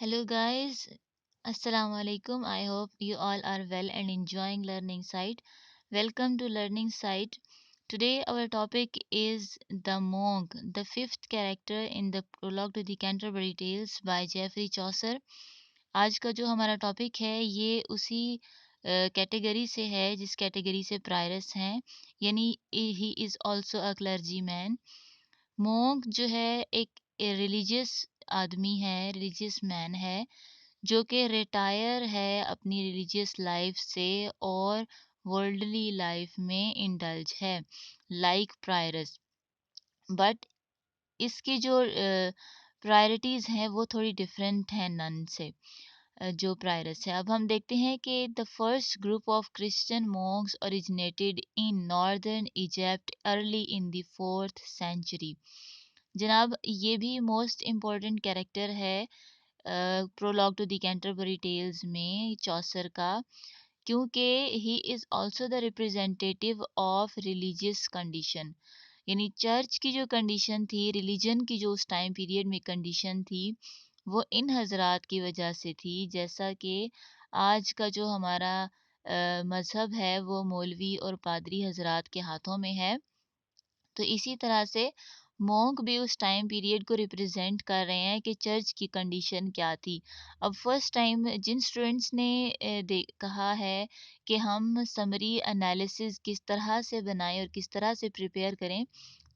Hello guys, Assalamu alaikum. I hope you all are well and enjoying learning site. Welcome to learning site. Today our topic is the monk, the fifth character in the prologue to the Canterbury Tales by Geoffrey Chaucer. आज का जो हमारा topic है ये उसी category से है जिस कैटेगरी से प्रायरस हैं, यानी ही is also a clergy man. Monk जो है एक रिलीजियस आदमी है, रिलीजियस मैन है जो कि रिटायर है अपनी रिलीजियस लाइफ से और वर्ल्डली लाइफ में इंडल्ज है लाइक प्रायरस। बट इसकी जो प्रायोरिटीज हैं वो थोड़ी डिफरेंट हैं नन से, जो प्रायरस है। अब हम देखते हैं कि the first group of Christian monks originated in northern Egypt early in the 4th century। जनाब ये भी मोस्ट इम्पोर्टेंट कैरेक्टर है prologue to the Canterbury Tales में चौसर का, क्योंकि he is also the representative of religious condition, यानी church की जो कंडीशन थी, रिलीजन की जो उस टाइम पीरियड में कंडीशन थी, वो इन हजरात की वजह से थी। जैसा कि आज का जो हमारा मज़हब है वो मौलवी और पादरी हजरात के हाथों में है, तो इसी तरह से मोंक भी उस टाइम पीरियड को रिप्रेजेंट कर रहे हैं कि चर्च की कंडीशन क्या थी। अब फर्स्ट टाइम जिन स्टूडेंट्स ने कहा है कि हम समरी एनालिसिस किस तरह से बनाएं और किस तरह से प्रिपेयर करें,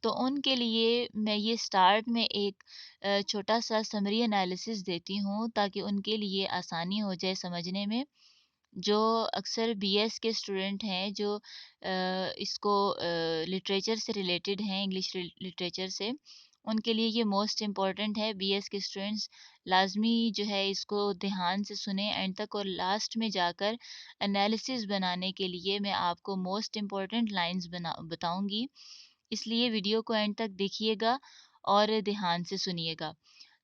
तो उनके लिए मैं ये स्टार्ट में एक छोटा सा समरी एनालिसिस देती हूँ ताकि उनके लिए आसानी हो जाए समझने में। जो अक्सर बीएस के स्टूडेंट हैं जो इसको लिटरेचर से रिलेटेड हैं, इंग्लिश लिटरेचर से, उनके लिए ये मोस्ट इम्पॉर्टेंट है। बीएस के स्टूडेंट्स लाजमी जो है इसको ध्यान से सुने एंड तक, और लास्ट में जाकर एनालिसिस बनाने के लिए मैं आपको मोस्ट इम्पॉर्टेंट लाइंस बना बताऊंगी, इसलिए वीडियो को एंड तक देखिएगा और ध्यान से सुनिएगा।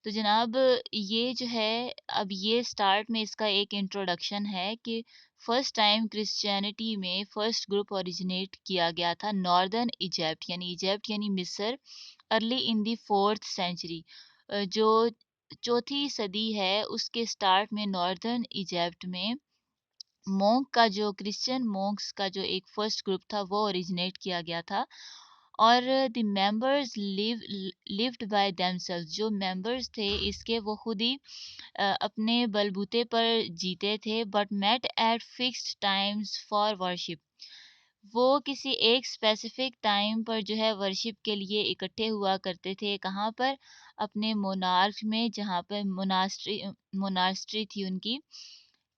तो जनाब ये जो है, अब ये स्टार्ट में इसका एक इंट्रोडक्शन है कि फर्स्ट टाइम क्रिश्चियनिटी में फर्स्ट ग्रुप ओरिजिनेट किया गया था नॉर्दर्न इजिप्ट यानी मिस्र, early in the 4th century। जो चौथी सदी है उसके स्टार्ट में नॉर्दर्न इजिप्ट में मोंक का जो क्रिश्चियन मोंक्स का जो एक फर्स्ट ग्रुप था वो ओरिजिनेट किया गया था। और the members lived by themselves, जो मेंबर्स थे इसके वो खुद ही अपने बलबूते पर जीते थे, but met at fixed times for worship. वो किसी एक स्पेसिफिक टाइम पर जो है वर्शिप के लिए इकट्ठे हुआ करते थे। कहाँ पर? अपने मोनार्क में, जहाँ पर मोनास्ट्री थी उनकी,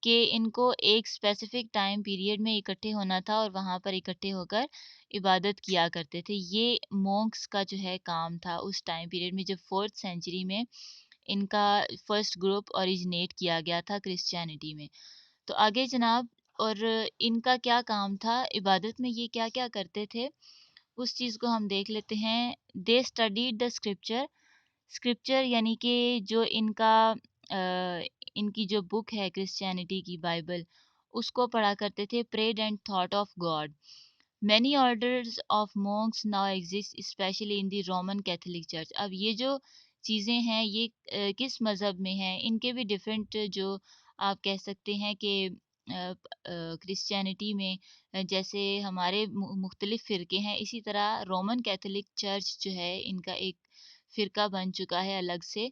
कि इनको एक स्पेसिफिक टाइम पीरियड में इकट्ठे होना था और वहाँ पर इकट्ठे होकर इबादत किया करते थे। ये मोंक्स का जो है काम था उस टाइम पीरियड में, जब 4th century में इनका फर्स्ट ग्रुप ओरिजिनेट किया गया था क्रिश्चियनिटी में। तो आगे जनाब, और इनका क्या काम था, इबादत में ये क्या क्या करते थे, उस चीज़ को हम देख लेते हैं। दे स्टडीड द स्क्रिप्चर, स्क्रिप्चर यानी कि जो इनका इनकी जो बुक है क्रिश्चियनिटी की बाइबल, उसको पढ़ा करते थे। Prayed and thought of God. Many orders of monks now exist specially in the Roman Catholic church. अब ये जो चीज़ें हैं ये किस मज़हब में हैं, इनके भी डिफरेंट जो आप कह सकते हैं कि क्रिश्चियनिटी में जैसे हमारे मुख्तलिफ फ़िरके हैं, इसी तरह रोमन कैथोलिक चर्च जो है इनका एक फ़िरका बन चुका है अलग से।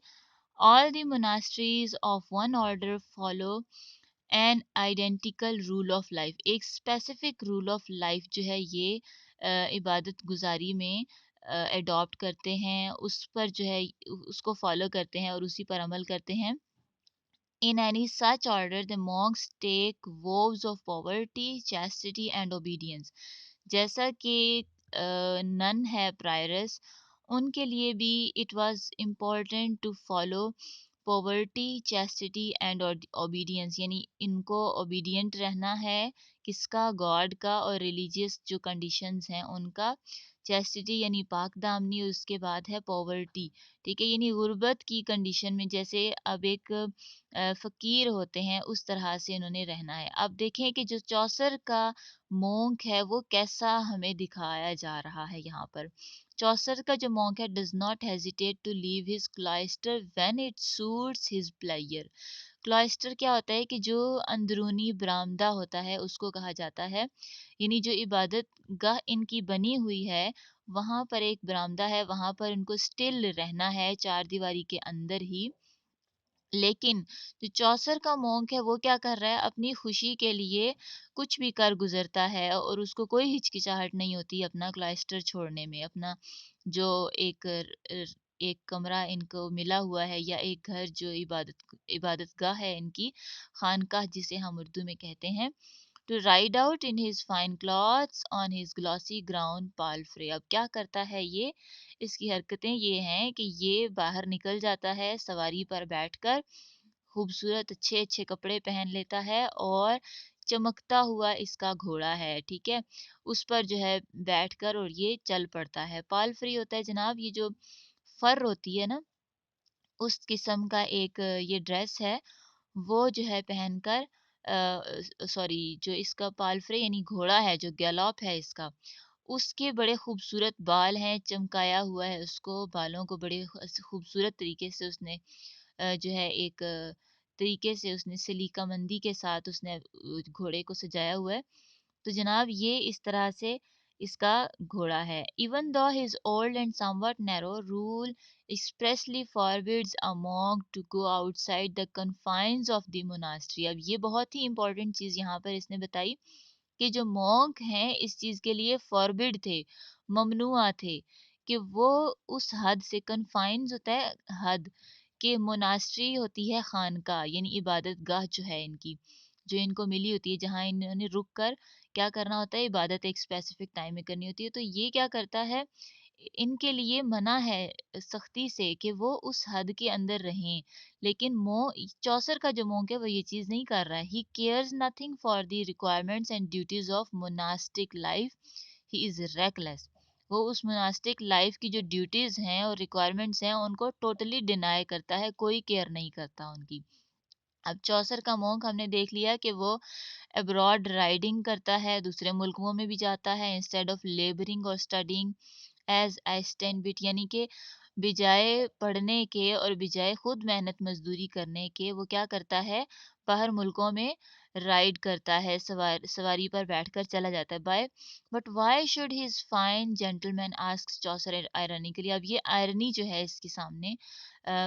All the monasteries of one order follow an identical rule of life. एक स्पेसिफिक रूल ऑफ लाइफ जो है ये इबादत गुजारी में अडॉप्ट करते हैं, उस पर जो है उसको फॉलो करते हैं और उसी पर अमल करते हैं। In any such order, the monks take vows of poverty, chastity and obedience। जैसा कि नन है प्रायरस, उनके लिए भी it was important to follow poverty, chastity and obedience, यानी इनको ओबीडियंट रहना है किसका? गॉड का। और रिलीजियस जो कंडीशंस हैं उनका, चैस्टिटी यानी पाक दामनी, और उसके बाद है पॉवर्टी, ठीक है, यानी गुर्बत की कंडीशन में, जैसे अब एक फ़कीर होते हैं उस तरह से इन्होंने रहना है। अब देखें कि जो चौसर का मोंक है वो कैसा हमें दिखाया जा रहा है यहाँ पर। चौसर का जो मॉन्क है does not hesitate to leave his cloister when it suits his player. Cloister क्या होता है कि जो अंदरूनी बरामदा होता है उसको कहा जाता है, यानी जो इबादत गाह इनकी बनी हुई है वहां पर एक बरामदा है, वहां पर इनको स्टिल रहना है चार दीवारी के अंदर ही। लेकिन जो चौसर का मोंक है वो क्या कर रहा है, अपनी खुशी के लिए कुछ भी कर गुजरता है और उसको कोई हिचकिचाहट नहीं होती अपना क्लाइस्टर छोड़ने में। अपना जो एक एक कमरा इनको मिला हुआ है या एक घर जो इबादतगाह है इनकी, खानकाह जिसे हम उर्दू में कहते हैं, to ride out in his fine clothes on his glossy ground palfrey. अब क्या करता है ये, इसकी हरकतें ये हैं कि ये बाहर निकल जाता है सवारी पर बैठकर, खूबसूरत अच्छे अच्छे कपड़े पहन लेता है और चमकता हुआ इसका घोड़ा है, ठीक है, उस पर जो है बैठकर और ये चल पड़ता है। पाल फ्री होता है जनाब ये जो फर होती है ना, उस किस्म का एक ये ड्रेस है, वो जो है पहनकर सॉरी जो इसका पालफ्रे यानी घोड़ा है, जो गैलॉप है इसका, उसके बड़े खूबसूरत बाल हैं, चमकाया हुआ है उसको, बालों को बड़े खूबसूरत तरीके से उसने जो है एक तरीके से उसने सलीका मंदी के साथ उसने घोड़े को सजाया हुआ है। तो जनाब ये इस तरह से इसका घोड़ा है। Even though his old and somewhat narrow rule expressly forbids a monk to go outside the confines of the monastery। अब ये बहुत ही इंपॉर्टेंट चीज यहाँ पर इसने बताई कि जो मॉन्क हैं इस चीज के लिए फॉरबिड थे, ममनुआ थे कि वो उस हद से, कन्फाइंस होता है हद, कि मोनास्ट्री होती है खानका यानी इबादत गाह जो है इनकी, जो इनको मिली होती है जहाँ इन्होंने रुक कर क्या करना होता है, इबादत एक स्पेसिफिक टाइम में करनी होती है। तो ये क्या करता है, इनके लिए मना है सख्ती से कि वो उस हद के अंदर रहें। लेकिन मो चौसर का जो मोंक है वो ये चीज नहीं कर रहा है। He cares nothing for the requirements and duties of monastic life, he is reckless. वो उस मोनास्टिक लाइफ की जो ड्यूटीज हैं और रिक्वायरमेंट्स हैं उनको टोटली डिनाई करता है, कोई केयर नहीं करता उनकी। अब चौसर का मोंक हमने देख लिया कि वो अब्रॉड राइडिंग करता है, दूसरे मुल्कों में भी जाता है, इंस्टेड ऑफ लेबरिंग और स्टडिंग एज आई बिट, यानी कि बिजाय पढ़ने के और बिजाय खुद मेहनत मजदूरी करने के वो क्या करता है, बाहर मुल्कों में राइड करता है, सवारी पर बैठकर चला जाता है। By but why should his fine gentleman ask Chaucer ironically. अब ये आयरनी जो है इसके सामने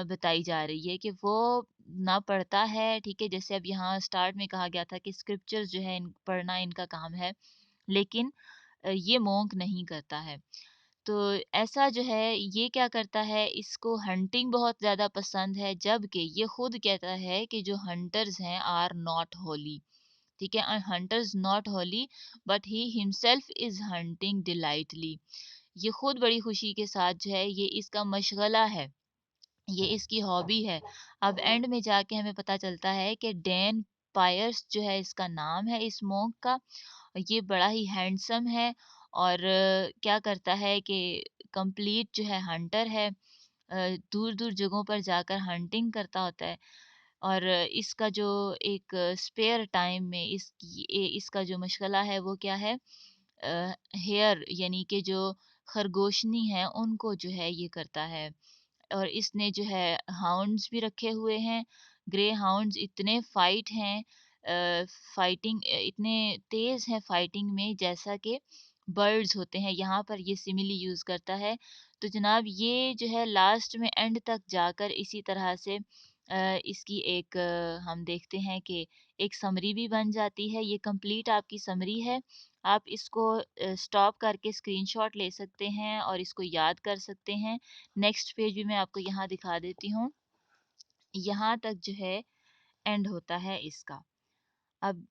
बताई जा रही है कि वो ना पढ़ता है, ठीक है, जैसे अब यहाँ स्टार्ट में कहा गया था कि स्क्रिप्चर्स जो है पढ़ना इनका काम है, लेकिन ये मोंक नहीं करता है। तो ऐसा जो है ये क्या करता है, इसको हंटिंग बहुत ज़्यादा पसंद है, जबकि ये खुद कहता है कि जो हंटर्स हैं आर नॉट होली, ठीक है, hunters not holy but he himself is hunting delightedly. ये खुद बड़ी खुशी के साथ जो है ये इसका मशगला है, ये इसकी हॉबी है। अब एंड में जाके हमें पता चलता है कि डैन पायर्स जो है इसका नाम है इस मोंक का, ये बड़ा ही हैंडसम है और क्या करता है कि कंप्लीट जो है हंटर है, दूर दूर जगहों पर जाकर हंटिंग करता होता है। और इसका जो एक स्पेयर टाइम में इसका जो मशगला है वो क्या है, हेयर यानी कि जो खरगोशनी है उनको जो है ये करता है। और इसने जो है हाउंड्स भी रखे हुए हैं, ग्रे हाउंड्स इतने फाइट हैं, फाइटिंग इतने तेज हैं फाइटिंग में जैसा कि बर्ड्स होते हैं, यहाँ पर ये सिमिली यूज करता है। तो जनाब ये जो है लास्ट में एंड तक जाकर इसी तरह से इसकी एक हम देखते हैं कि एक समरी भी बन जाती है। ये कंप्लीट आपकी समरी है, आप इसको स्टॉप करके स्क्रीनशॉट ले सकते हैं और इसको याद कर सकते हैं। नेक्स्ट पेज भी मैं आपको यहाँ दिखा देती हूँ, यहाँ तक जो है एंड होता है इसका। अब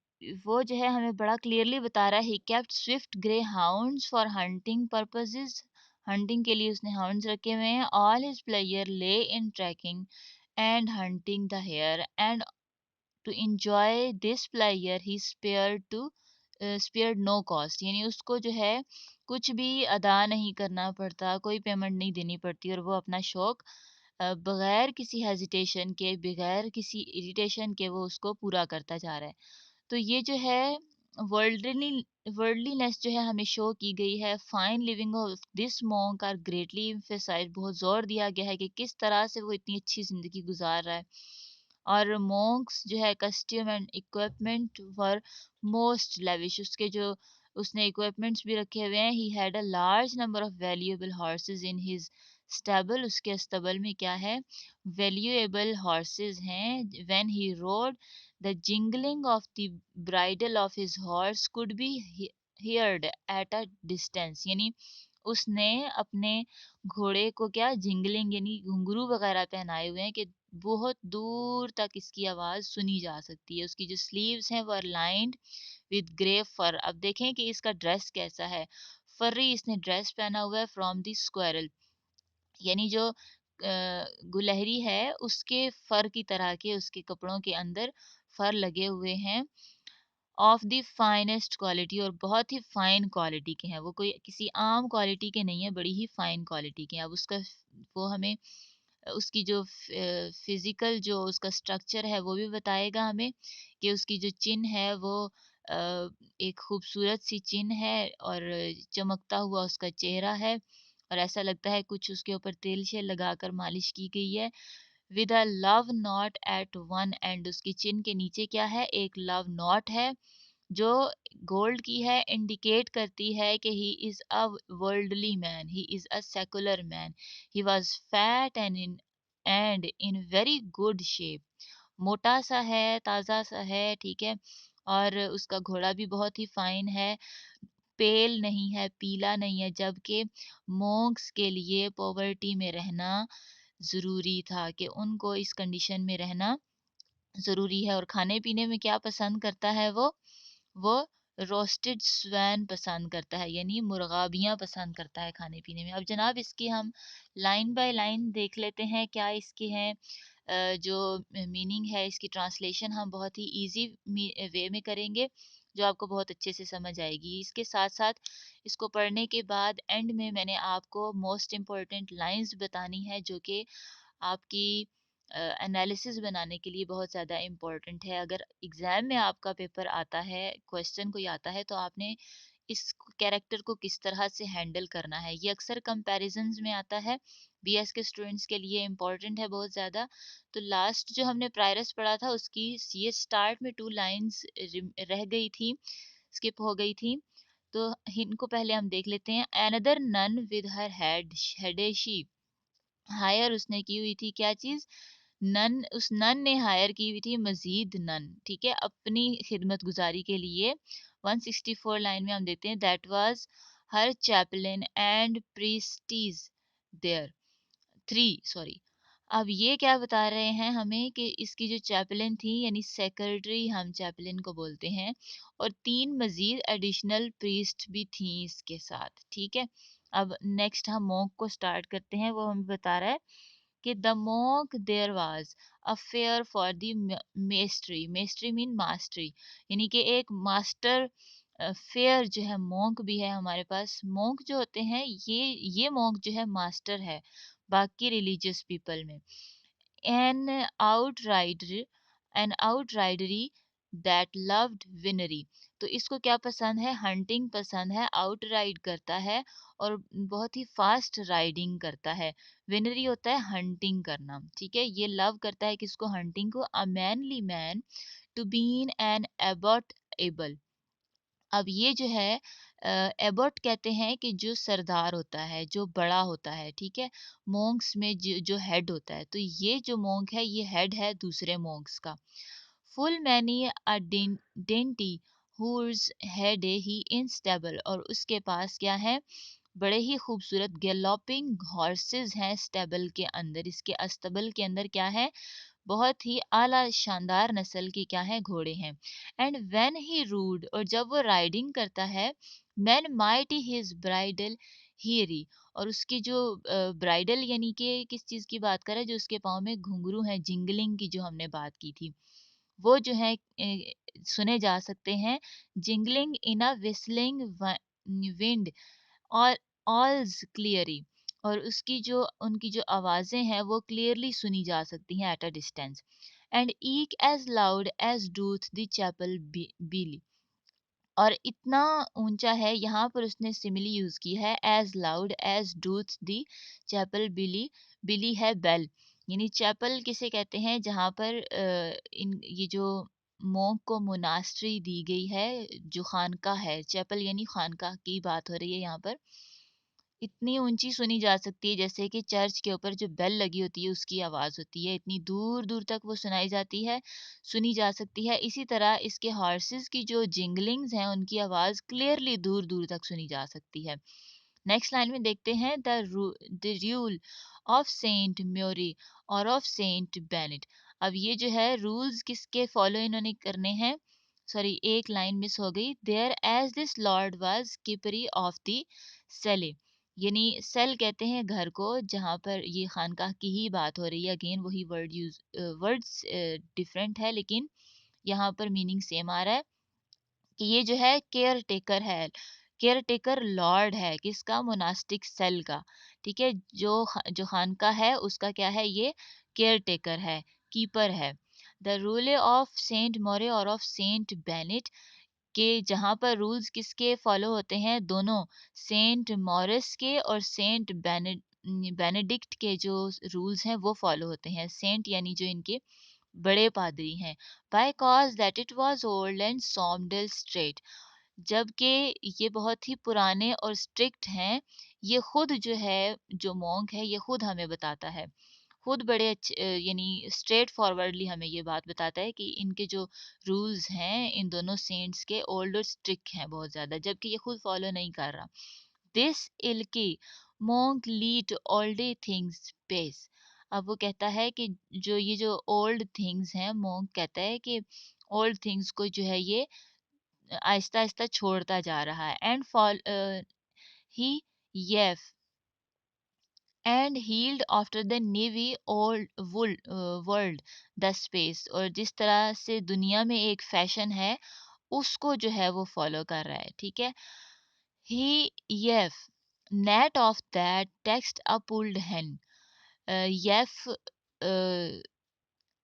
वो जो है हमें बड़ा क्लियरली बता रहा है, he kept Swift grey hounds for hunting purposes, hunting के लिए उसने हाउंड्स रखे हुए हैं। All his player lay in tracking and hunting the hare and to enjoy this player he spared no cost, यानी उसको जो है कुछ भी अदा नहीं करना पड़ता, कोई पेमेंट नहीं देनी पड़ती और वो अपना शौक बगैर किसी हेजिटेशन के, बगैर किसी इरिटेशन के वो उसको पूरा करता जा रहा है। तो ये जो है वर्ल्डली वर्ल्डलीनेस जो है हमें शो की गई है। Fine living of this monk are greatly emphasise, बहुत जोर दिया गया है कि किस तरह से वो इतनी अच्छी जिंदगी गुजार रहा है। और मॉन्क्स जो है costume and equipment were most lavish, उसके जो उसने इक्विपमेंट्स भी रखे हुए हैं। He had a large number of valuable horses in his stable, उसके अस्तबल में क्या है, वैल्यूएबल हॉर्सेस हैं। When he road, the jingling of the bridal of his horse could be heard eight a distance, यानी उसने अपने घोड़े को क्या जिंगलिंग यानी घुंघरू वगैरह पहनाए हुए हैं कि बहुत दूर तक इसकी आवाज सुनी जा सकती है। उसकी जो स्लीव्स हैं वो लाइंड विद ग्रे फर। अब देखें कि इसका ड्रेस कैसा है। फर्री इसने ड्रेस पहना हुआ है फ्रॉम द स्क्वायरल, यानी जो गुलहरी है उसके फर की तरह के उसके कपड़ों के अंदर फर लगे हुए हैं। ऑफ द फाइनेस्ट क्वालिटी, और बहुत ही फाइन क्वालिटी के हैं वो, कोई किसी आम क्वालिटी के नहीं है, बड़ी ही फाइन क्वालिटी के हैं। अब उसका वो हमें उसकी जो फिजिकल जो उसका स्ट्रक्चर है वो भी बताएगा हमें कि उसकी जो चिन है वो एक खूबसूरत सी चिन है और चमकता हुआ उसका चेहरा है, और ऐसा लगता है कुछ उसके ऊपर तेल शेल लगाकर मालिश की गई है। With a love not at one and, उसकी चिन के नीचे क्या है, एक लव नॉट है जो गोल्ड की है, इंडिकेट करती है कि he is a worldly man, he is a secular man. He was fat and in very good shape, मोटा सा है, ताजा सा है, ठीक है। और उसका घोड़ा भी बहुत ही फाइन है, पेल नहीं है, पीला नहीं है, जबकि मोंक्स के लिए पॉवर्टी में रहना जरूरी था, कि उनको इस कंडीशन में रहना ज़रूरी है। और खाने-पीने में क्या पसंद करता है वो रोस्टेड स्वैन पसंद करता है, यानी मुर्गाबियाँ पसंद करता है खाने-पीने में। अब जनाब इसकी हम लाइन बाय लाइन देख लेते हैं क्या इसके हैं जो मीनिंग है, इसकी ट्रांसलेशन हम बहुत ही ईज़ी वे में करेंगे, जो आपको बहुत अच्छे से समझ आएगी। इसके साथ-साथ इसको पढ़ने के बाद एंड में मैंने आपको मोस्ट इम्पोर्टेंट लाइन्स बतानी है जो कि आपकी एनालिसिस बनाने के लिए बहुत ज़्यादा इम्पोर्टेंट है। अगर एग्ज़ाम में आपका पेपर आता है, क्वेश्चन कोई आता है, तो आपने इस कैरेक्टर को किस तरह से हैंडल करना है। ये अक्सर कंपैरिजंस में आता है, बीएस के स्टूडेंट्स के लिए इम्पोर्टेंट है बहुत ज़्यादा। तो लास्ट जो हमने प्रायरस पढ़ा था उसकी ये स्टार्ट में 2 लाइन्स रह गई थी, स्किप हो गई थी। तो इनको पहले हम देख लेते हैं। Another nun with her head hire उसने की हुई थी क्या चीज, नन, उस नन ने हायर की हुई थी मजीद नन, ठीक है, अपनी खिदमत गुजारी के लिए। 164 लाइन में हम देखते हैं that was her chaplain and priests there, three sorry. अब ये क्या बता रहे हैं हमें कि इसकी जो चैपलिन थी यानी सेक्रेटरी हम चैपलिन को बोलते हैं, और 3 मजीद एडिशनल प्रीस्ट भी थी इसके साथ, ठीक है। अब नेक्स्ट हम मोंक को स्टार्ट करते हैं, वो हमें बता रहा है कि the monk there was a fair for the mastery, mastery mean mastery, यानी कि एक मास्टर फेयर जो है मोंक भी है हमारे पास। मोंक जो होते हैं ये मोंक जो है मास्टर है बाकी रिलीजियस पीपल में। एन आउटराइडर, एन आउटराइडरी दैट लव्ड विनरी, तो इसको क्या पसंद है, हंटिंग पसंद है, आउट राइड करता है और बहुत ही फास्ट राइडिंग करता है। विनरी होता है हंटिंग करना, ठीक है। ये लव करता है किसको, हंटिंग को। A manly man to been an abbot able, अब ये जो है एबॉट कहते हैं कि जो सरदार होता है, जो बड़ा होता है, ठीक है। मोंक्स में जो हेड होता है, तो ये जो मोंक है ये हेड है दूसरे मोंक्स का। Full many a dainty whose head he in stable, और उसके पास क्या है, बड़े ही खूबसूरत गैलोपिंग हॉर्सेस हैं स्टेबल के अंदर, इसके अस्तबल के अंदर क्या है, बहुत ही आला शानदार नस्ल के क्या है, घोड़े हैं। एंड व्हेन ही रूड, और जब वो राइडिंग करता है, मैन माइट हिज ब्राइडल हियरी, और उसकी जो ब्राइडल यानी कि किस चीज की बात करें, जो उसके पाँव में घुंघरू हैं, जिंगलिंग की जो हमने बात की थी, वो जो है सुने जा सकते हैं। जिंगलिंग इन अ विस्लिंग विंड और ऑल्स क्लियरी, और उसकी जो उनकी जो आवाजें हैं वो क्लियरली सुनी जा सकती हैं at a distance. And eke as loud as doth the chapel bell, और इतना ऊंचा है, यहाँ पर उसने सिमिली यूज की है, एज लाउड एज डूथ्स दी चैपल बिली। बिली है बेल, यानी चैपल किसे कहते हैं जहाँ पर इन ये जो मोंक को मोनास्ट्री दी गई है, जो खानका है, चैपल यानी खानका की बात हो रही है यहाँ पर। इतनी ऊंची सुनी जा सकती है जैसे कि चर्च के ऊपर जो बेल लगी होती है उसकी आवाज होती है, इतनी दूर दूर तक वो सुनाई जाती है, सुनी जा सकती है। इसी तरह इसके हॉर्सेस की जो जिंगलिंग्स हैं उनकी आवाज क्लियरली दूर दूर तक सुनी जा सकती है। नेक्स्ट लाइन में देखते हैं, द रूल ऑफ सेंट म्योरी और ऑफ सेंट बेनेट। अब ये जो है रूल्स किसके फॉलो इन्होंने करने हैं, सॉरी एक लाइन मिस हो गई, there as this lord was keeper of the cell, यानी सेल कहते हैं घर को जहाँ पर ये खानकाह की ही बात हो रही है। अगेन वही वर्ड्स डिफरेंट है लेकिन यहाँ पर मीनिंग सेम आ रहा है कि ये जो है केयर टेकर है, केयर टेकर लॉर्ड है किसका, मोनास्टिक सेल का। ठीक है, जो खानका है उसका क्या है, ये केयर टेकर है, कीपर है। द रूल ऑफ सेंट मोरे और ऑफ सेंट बेनेट, के जहाँ पर रूल्स किसके फॉलो होते हैं, दोनों सेंट मॉरिस के और सेंट बेनेडिक्ट के जो रूल्स हैं वो फॉलो होते हैं। सेंट यानी जो इनके बड़े पादरी हैं। By cause that it was old and somdel strait, जबकि ये बहुत ही पुराने और स्ट्रिक्ट हैं। ये खुद जो है, जो मॉन्क है, ये खुद हमें बताता है, खुद बड़े अच्छे यानी स्ट्रेट फॉरवर्डली हमें ये बात बताता है कि इनके जो रूल्स हैं इन दोनों सेंट्स के ओल्ड और स्ट्रिक्ट हैं बहुत ज्यादा, जबकि ये खुद फॉलो नहीं कर रहा। This ilke monk leet olde things pace. अब वो कहता है कि जो ये जो ओल्ड थिंग्स हैं, मॉन्क कहता है कि ओल्ड थिंग्स को जो है ये आहिस्ता आहिस्ता छोड़ता जा रहा है। And fall he yaf and held after the new old world the space, और जिस तरह से दुनिया में एक फैशन है उसको जो है वो फॉलो कर रहा है। ठीक है, he yaf nat of that text a pulled hen, yaf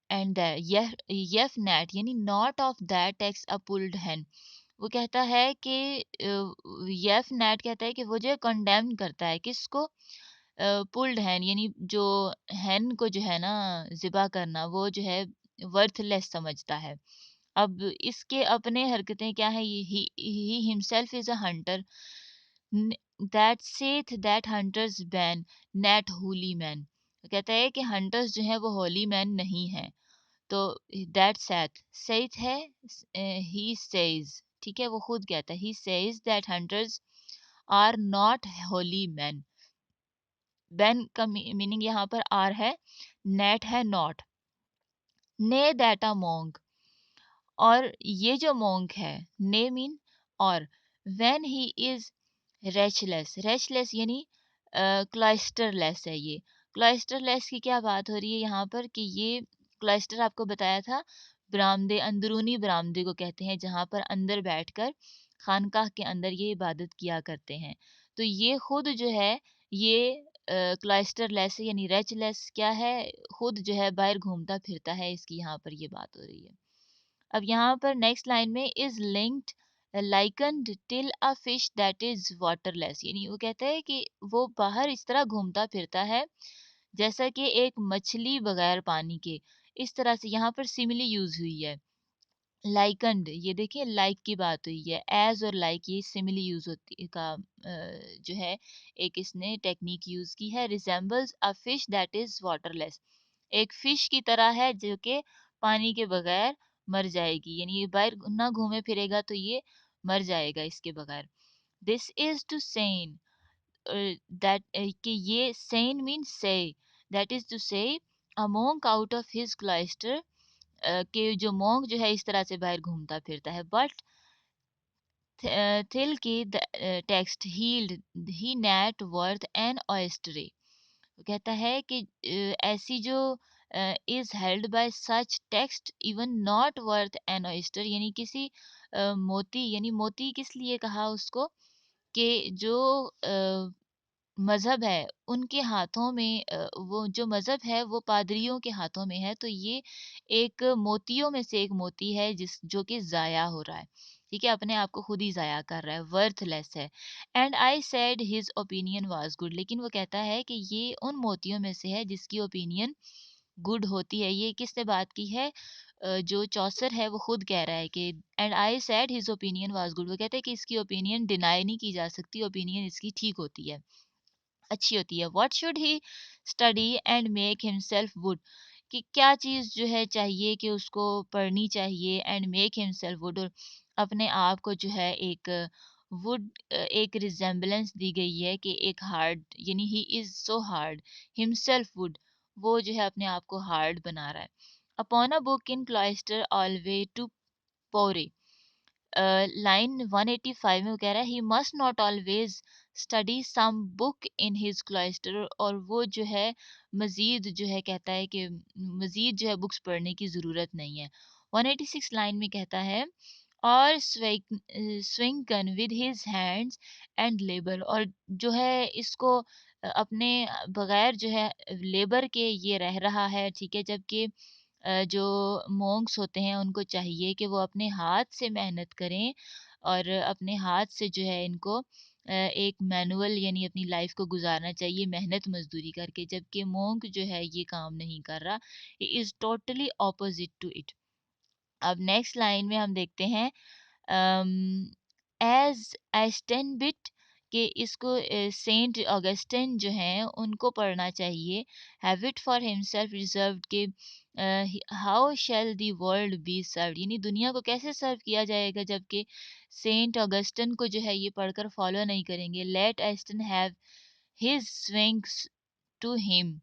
and yaf nat यानी not of that text a pulled hen, वो कहता है कि येफ नेट कहता है कि वो जो है कंडेम करता है किसको, पुल्ड हैन, यानी जो हैन को जो है ना ज़िबा करना, वो जो है वर्थलेस समझता है। अब इसके अपने हरकतें क्या है, ही himself is a Hunter that Seth that hunters ban net Holi man, कहता है कि हंटर्स जो है वो होली मैन नहीं है। तो दैट सेथ है, ही सेज, ठीक है, वो खुद कहता है, he says that hunters are not holy man. Been का मीनिंग यहाँ पर आर है, नेट है नॉट, ने दैट अ मोंग, और ये जो मोंग है, ने मीन और, व्हेन ही इज रेचलेस, रेचलेस यानी क्लाइस्टरलेस है ये। क्लाइस्टरलेस की क्या बात हो रही है यहाँ पर कि ये क्लाइस्टर आपको बताया था, बरामदे, अंदरूनी बरामदे को कहते हैं जहाँ पर अंदर बैठकर खानकाह के अंदर ये इबादत किया करते हैं। तो ये खुद जो है ये क्लाइस्टरलेस यानी रेचलेस क्या है, खुद जो है बाहर घूमता फिरता है, इसकी यहाँ पर ये बात हो रही है। अब यहाँ पर नेक्स्ट लाइन में is linked likened till a fish that is waterless, यानी वो कहता है कि वो बाहर इस तरह घूमता फिरता है जैसा कि एक मछली बगैर पानी के, इस तरह से यहाँ पर सिमिली यूज हुई है। लाइकन्ड, ये देखिए लाइक की बात हुई है, एज और लाइक ये सिमिली यूज होती का जो है एक इसने टेक्निक यूज की है। Resembles a fish that is waterless, एक फिश की तरह है जो कि पानी के बगैर मर जाएगी, यानी ये बाहर ना घूमे फिरेगा तो ये मर जाएगा इसके बगैर। This is to say that, कि ये सेन मीन से, that is to say a monk out of his cloister, कि जो मोंक जो है इस तरह से बाहर घूमता फिरता है। But thilke text held he not worth an oyster, वो कहता है कि ऐसी जो is held by such text even not worth an oyster, यानी किसी मोती, यानी मोती किस लिए कहा उसको, कि जो मज़हब है उनके हाथों में वो जो मज़हब है वो पादरियों के हाथों में है, तो ये एक मोतियों में से एक मोती है जिस जो कि ज़ाया हो रहा है। ठीक है? अपने आप को खुद ही ज़ाया कर रहा है, वर्थलेस है। And I said his opinion was good, लेकिन वो कहता है कि ये उन मोतियों में से है जिसकी ओपिनियन गुड होती है। ये किसने बात की है? जो चौसर है वो खुद कह रहा है कि and I said his opinion was good, वो कहते हैं कि इसकी ओपिनियन डिनाई नहीं की जा सकती, ओपिनियन इसकी ठीक होती है, अच्छी होती है। What should he study and make himself would, कि क्या चीज़ जो है चाहिए कि उसको पढ़नी चाहिए, एंड मेक हिमसेल्फ वुड, और अपने आप को जो है एक वुड, एक रिजेम्बलेंस दी गई है कि एक हार्ड, यानी he is so hard, himself would, वो जो है अपने आप को हार्ड बना रहा है। Upon a book in cloister always to pore, line 185 में वो कह रहा है he must not always study some book in his cloister, और वो जो है मजीद जो है कहता है कि मजीद जो है बुक्स पढ़ने की ज़रूरत नहीं है। 186 लाइन में कहता है और swing gun with his hands and labour, और जो है इसको अपने बगैर जो है लेबर के ये रह रहा है, ठीक है, जबकि जो मोंक्स होते हैं उनको चाहिए कि वो अपने हाथ से मेहनत करें और अपने हाथ से जो है इनको एक मैनुअल यानी अपनी लाइफ को गुजारना चाहिए मेहनत मजदूरी करके, जबकि मोंक जो है ये काम नहीं कर रहा, is totally opposite to it. अब नेक्स्ट लाइन में हम देखते हैं एज एस्टेनबिट, कि इसको सेंट ऑगस्टिन जो हैं उनको पढ़ना चाहिए। Have it for himself reserved, के how shall the world be served, यानी दुनिया को कैसे सर्व किया जाएगा जबकि सेंट ऑगस्टिन को जो है ये पढ़कर फॉलो नहीं करेंगे। Let Austin have his swings to him,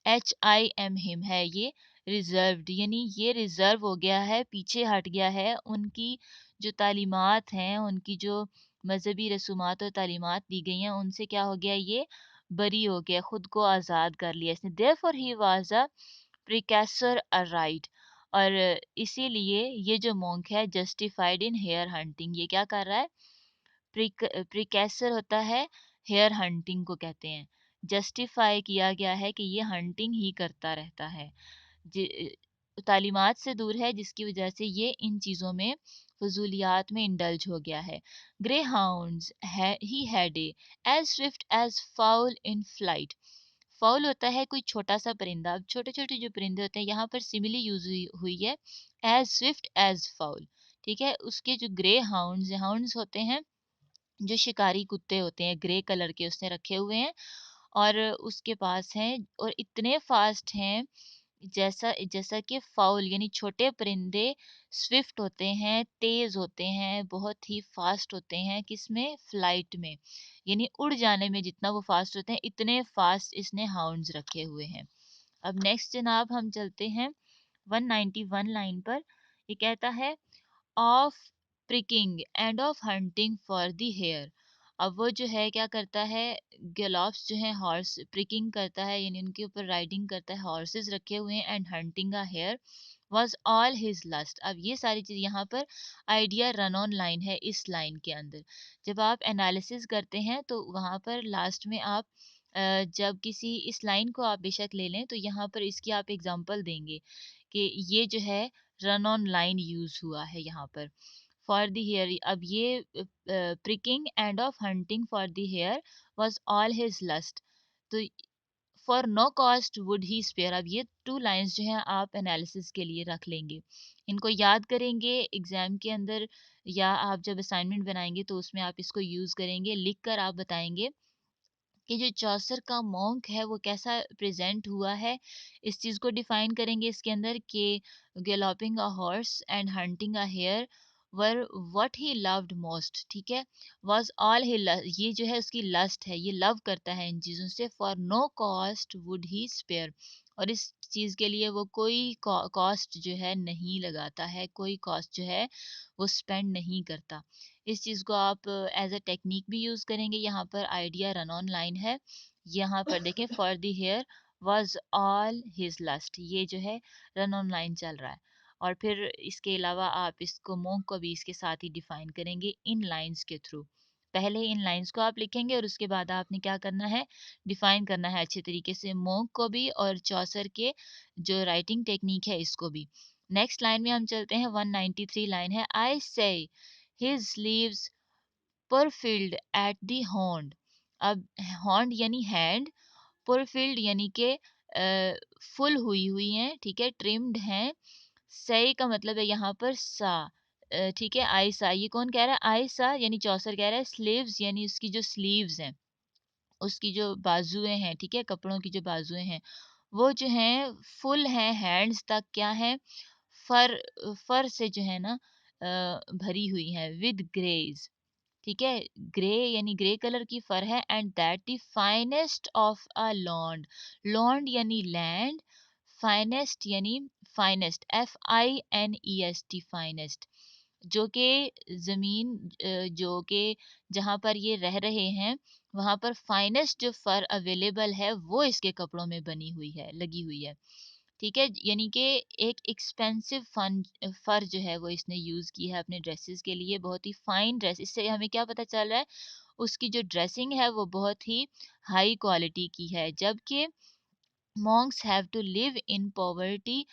H I M him है ये, रिजर्व्ड, यानी ये रिजर्व हो गया है, पीछे हट गया है, उनकी जो तालीमात हैं, उनकी जो मजहबी रसूमात और तालीमात दी गई हैं उनसे क्या हो गया, ये बरी हो गया, खुद को आज़ाद कर लिया इसने। Therefore he was a prikasour a right, और इसीलिए ये जो मोंक है जस्टिफाइड इन हेयर हंटिंग, ये क्या कर रहा है, प्रिकेसर होता है हेयर हंटिंग को कहते हैं, जस्टिफाई किया गया है कि ये हंटिंग ही करता रहता है, तालीमात से दूर है जिसकी वजह से ये इन चीज़ों में फजूलियात में इंडल्ज हो गया है। Grey hounds he had a as swift as fowl in flight, fowl होता है कोई छोटा सा परिंदा, अब छोटे छोटे जो परिंदे होते हैं यहाँ पर सिमिली यूज हुई है, एज स्विफ्ट एज फाउल, ठीक है। उसके जो ग्रे हाउंड्स होते हैं, जो शिकारी कुत्ते होते हैं ग्रे कलर के उसने रखे हुए हैं, और उसके पास हैं और इतने फास्ट हैं जैसा जैसा कि फाउल यानी छोटे परिंदे स्विफ्ट होते हैं, तेज होते हैं, बहुत ही फास्ट होते हैं, किसमें, फ्लाइट में, यानी उड़ जाने में जितना वो फास्ट होते हैं इतने फास्ट इसने हाउंड्स रखे हुए हैं। अब नेक्स्ट जनाब हम चलते हैं 191 लाइन पर। ये कहता है of pricking and of hunting for the hare, अब वो जो है क्या करता है, गैलॉप्स जो है हॉर्स प्रिकिंग करता है यानी उनके ऊपर राइडिंग करता है, हॉर्सेस रखे हुए हैं, and hunting a hare was all his lust. अब ये सारी चीज यहाँ पर आइडिया रन ऑन लाइन है, इस लाइन के अंदर जब आप एनालिसिस करते हैं तो वहाँ पर लास्ट में आप जब किसी इस लाइन को आप बेशक ले लें तो यहाँ पर इसकी आप एग्जांपल देंगे कि ये जो है रन ऑन लाइन यूज हुआ है यहाँ पर फॉर द हेयर। अब ये pricking and of hunting for the hare was all his lust, तो for no cost would he spare, अब ये टू लाइंस जो हैं आप एनालिसिस के लिए रख लेंगे, इनको याद करेंगे एग्जाम के अंदर, या आप जब असाइनमेंट बनाएंगे तो उसमें आप इसको यूज करेंगे, लिख कर आप बताएंगे कि जो चौसर का मॉन्क है वो कैसा प्रेजेंट हुआ है, इस चीज़ को डिफाइन करेंगे इसके अंदर कि galloping a horse and hunting a hare were what he loved most, ठीक है, वाज ऑल ही, ये जो है उसकी लस्ट है, ये लव करता है इन चीज़ों से, for no cost would he spare, और इस चीज़ के लिए वो कोई कॉस्ट जो है नहीं लगाता है, कोई कॉस्ट जो है वो स्पेंड नहीं करता। इस चीज़ को आप एज अ टेक्निक भी यूज़ करेंगे, यहाँ पर आइडिया रन ऑन लाइन है, यहाँ पर देखें for the hare was all his lust, ये जो है रन ऑन लाइन चल रहा है, और फिर इसके अलावा आप इसको मोंक को भी इसके साथ ही डिफाइन करेंगे इन लाइंस के थ्रू, पहले इन लाइंस को आप लिखेंगे और उसके बाद आपने क्या करना है, डिफाइन करना है अच्छे तरीके से मोंक को भी और चौसर के जो राइटिंग टेक्निक है इसको भी। नेक्स्ट लाइन में हम चलते हैं, 193 लाइन है, I seigh his sleeves purfiled at the hond. अब हॉन्ड यानी हैंड, परफिल्ड यानी के फुल हुई हुई हैं, ठीक है, ट्रिम्ड हैं। सही का मतलब है यहाँ पर सा, ठीक है, आयसा, ये कौन कह रहा है, आयसा यानी चौसर कह रहा है, स्लीव्स यानी उसकी जो स्लीव्स हैं, उसकी जो बाजुएं हैं, ठीक है, कपड़ों की जो बाजुएं हैं वो जो हैं फुल हैं, हैंड्स तक क्या है, फर, फर से जो है ना भरी हुई है, विद ग्रेज, ठीक है, ग्रे यानी ग्रे कलर की फर है, and that the finest of a law and, law and यानी लैंड, फाइनेस्ट यानी फाइनेस्ट, FINEST, फाइनेस्ट, जो कि जमीन, जो कि जहाँ पर ये रह रहे हैं वहां पर फाइनेस्ट जो फर अवेलेबल है वो इसके कपड़ों में बनी हुई है, लगी हुई है, ठीक है, यानी कि एक एक्सपेंसिव फन फर जो है वो इसने यूज की है अपने ड्रेसेस के लिए, बहुत ही फाइन ड्रेस। इससे हमें क्या पता चल रहा है, उसकी जो ड्रेसिंग है वो बहुत ही हाई क्वालिटी की है, जबकि monks have to live in poverty